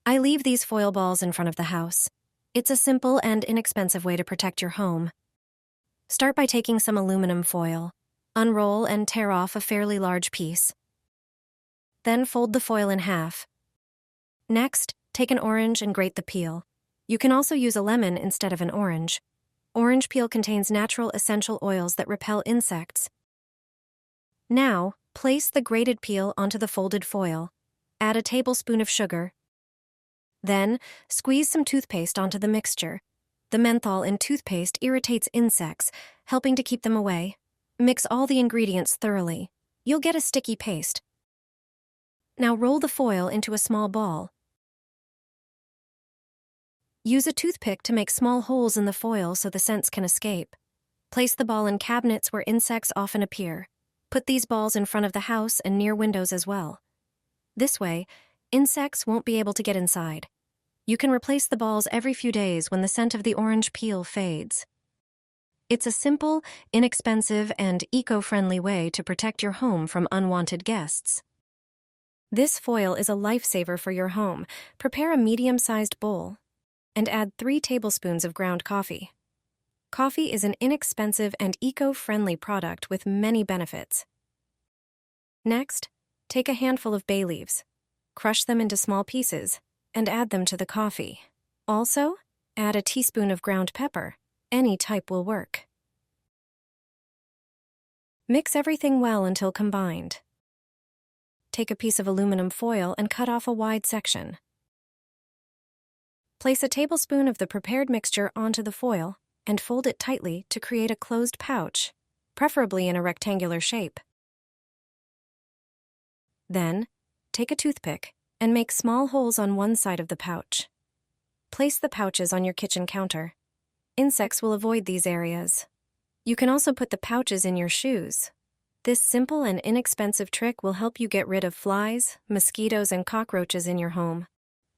I leave these foil balls in front of the house. It's a simple and inexpensive way to protect your home. Start by taking some aluminum foil. Unroll and tear off a fairly large piece. Then fold the foil in half. Next, take an orange and grate the peel. You can also use a lemon instead of an orange. Orange peel contains natural essential oils that repel insects. Now, place the grated peel onto the folded foil. Add a tablespoon of sugar. Then, squeeze some toothpaste onto the mixture. The menthol in toothpaste irritates insects, helping to keep them away. Mix all the ingredients thoroughly. You'll get a sticky paste. Now roll the foil into a small ball. Use a toothpick to make small holes in the foil so the scents can escape. Place the ball in cabinets where insects often appear. Put these balls in front of the house and near windows as well. This way, insects won't be able to get inside. You can replace the balls every few days when the scent of the orange peel fades. It's a simple, inexpensive, and eco-friendly way to protect your home from unwanted guests. This foil is a lifesaver for your home. Prepare a medium-sized bowl and add 3 tablespoons of ground coffee. Coffee is an inexpensive and eco-friendly product with many benefits. Next, take a handful of bay leaves, crush them into small pieces, and add them to the coffee. Also, add a teaspoon of ground pepper. Any type will work. Mix everything well until combined. Take a piece of aluminum foil and cut off a wide section. Place a tablespoon of the prepared mixture onto the foil and fold it tightly to create a closed pouch, preferably in a rectangular shape. Then, take a toothpick and make small holes on one side of the pouch. Place the pouches on your kitchen counter. Insects will avoid these areas. You can also put the pouches in your shoes. This simple and inexpensive trick will help you get rid of flies, mosquitoes, and cockroaches in your home.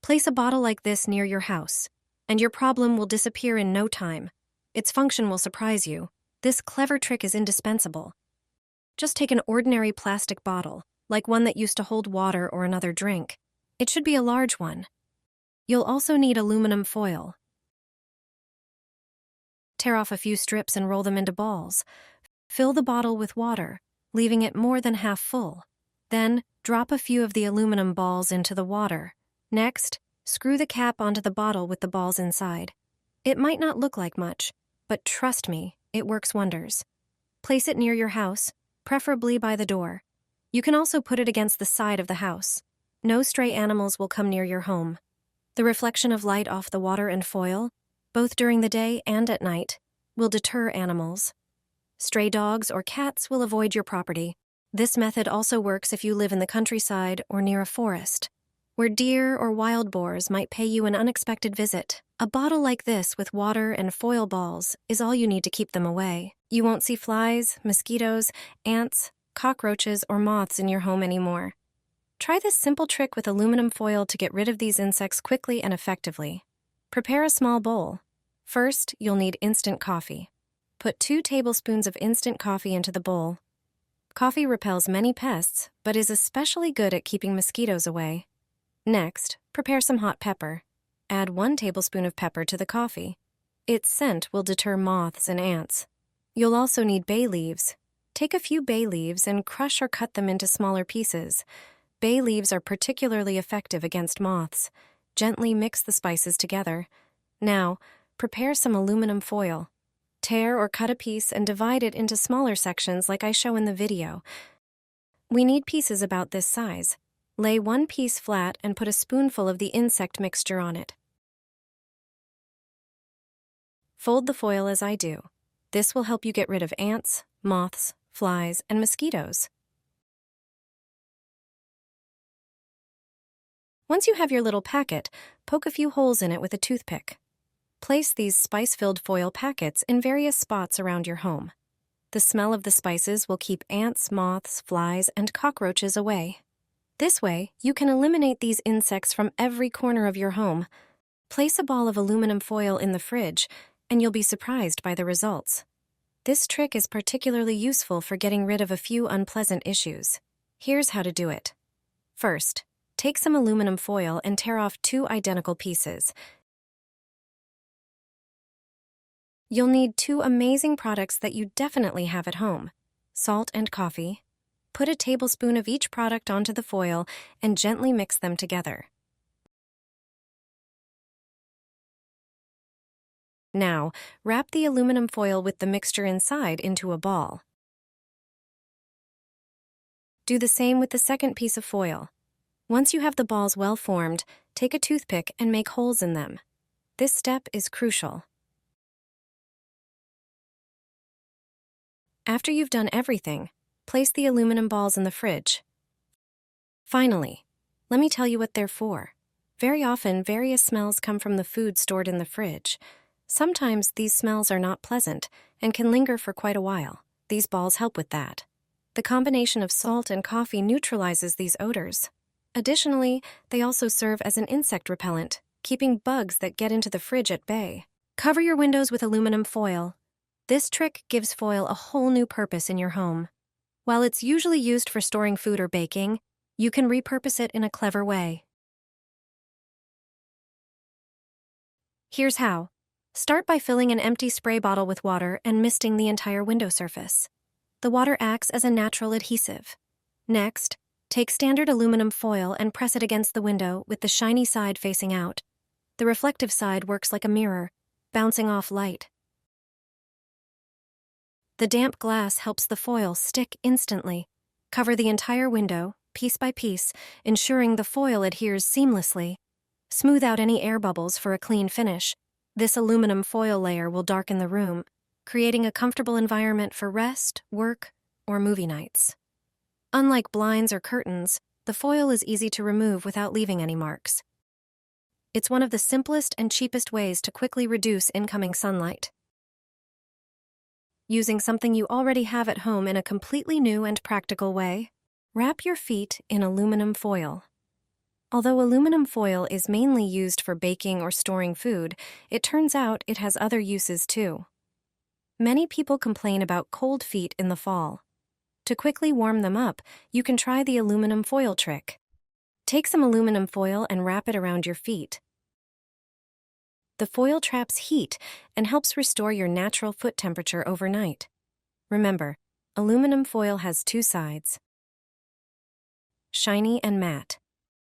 Place a bottle like this near your house, and your problem will disappear in no time. Its function will surprise you. This clever trick is indispensable. Just take an ordinary plastic bottle, like one that used to hold water or another drink. It should be a large one. You'll also need aluminum foil. Tear off a few strips and roll them into balls. Fill the bottle with water, leaving it more than half full. Then, drop a few of the aluminum balls into the water. Next, screw the cap onto the bottle with the balls inside. It might not look like much, but trust me, it works wonders. Place it near your house, preferably by the door. You can also put it against the side of the house. No stray animals will come near your home. The reflection of light off the water and foil, both during the day and at night, will deter animals. Stray dogs or cats will avoid your property. This method also works if you live in the countryside or near a forest, where deer or wild boars might pay you an unexpected visit. A bottle like this with water and foil balls is all you need to keep them away. You won't see flies, mosquitoes, ants, cockroaches, or moths in your home anymore. Try this simple trick with aluminum foil to get rid of these insects quickly and effectively. Prepare a small bowl. First, you'll need instant coffee. Put 2 tablespoons of instant coffee into the bowl. Coffee repels many pests, but is especially good at keeping mosquitoes away. Next, prepare some hot pepper. Add 1 tablespoon of pepper to the coffee. Its scent will deter moths and ants. You'll also need bay leaves. Take a few bay leaves and crush or cut them into smaller pieces. Bay leaves are particularly effective against moths. Gently mix the spices together. Now, prepare some aluminum foil. Tear or cut a piece and divide it into smaller sections like I show in the video. We need pieces about this size. Lay 1 piece flat and put a spoonful of the insect mixture on it. Fold the foil as I do. This will help you get rid of ants, moths, flies, and mosquitoes. Once you have your little packet, poke a few holes in it with a toothpick. Place these spice-filled foil packets in various spots around your home. The smell of the spices will keep ants, moths, flies, and cockroaches away. This way, you can eliminate these insects from every corner of your home. Place a ball of aluminum foil in the fridge, and you'll be surprised by the results. This trick is particularly useful for getting rid of a few unpleasant issues. Here's how to do it. First, Take some aluminum foil and tear off 2 identical pieces. You'll need 2 amazing products that you definitely have at home: salt and coffee. Put a tablespoon of each product onto the foil and gently mix them together. Now, wrap the aluminum foil with the mixture inside into a ball. Do the same with the second piece of foil. Once you have the balls well formed, take a toothpick and make holes in them. This step is crucial. After you've done everything, place the aluminum balls in the fridge. Finally, let me tell you what they're for. Very often, various smells come from the food stored in the fridge. Sometimes these smells are not pleasant and can linger for quite a while. These balls help with that. The combination of salt and coffee neutralizes these odors. Additionally, they also serve as an insect repellent, keeping bugs that get into the fridge at bay. Cover your windows with aluminum foil. This trick gives foil a whole new purpose in your home. While it's usually used for storing food or baking, you can repurpose it in a clever way. Here's how. Start by filling an empty spray bottle with water and misting the entire window surface. The water acts as a natural adhesive. Next, take standard aluminum foil and press it against the window with the shiny side facing out. The reflective side works like a mirror, bouncing off light. The damp glass helps the foil stick instantly. Cover the entire window, piece by piece, ensuring the foil adheres seamlessly. Smooth out any air bubbles for a clean finish. This aluminum foil layer will darken the room, creating a comfortable environment for rest, work, or movie nights. Unlike blinds or curtains, the foil is easy to remove without leaving any marks. It's one of the simplest and cheapest ways to quickly reduce incoming sunlight. Using something you already have at home in a completely new and practical way, wrap your feet in aluminum foil. Although aluminum foil is mainly used for baking or storing food, it turns out it has other uses too. Many people complain about cold feet in the fall. To quickly warm them up, you can try the aluminum foil trick. Take some aluminum foil and wrap it around your feet. The foil traps heat and helps restore your natural foot temperature overnight. Remember, aluminum foil has 2 sides: shiny and matte.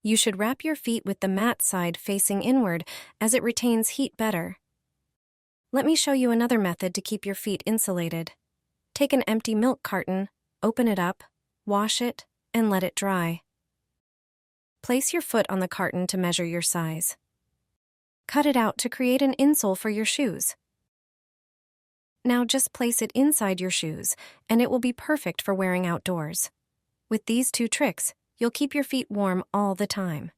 You should wrap your feet with the matte side facing inward as it retains heat better. Let me show you another method to keep your feet insulated. Take an empty milk carton, open it up, wash it, and let it dry. Place your foot on the carton to measure your size. Cut it out to create an insole for your shoes. Now just place it inside your shoes, and it will be perfect for wearing outdoors. With these 2 tricks, you'll keep your feet warm all the time.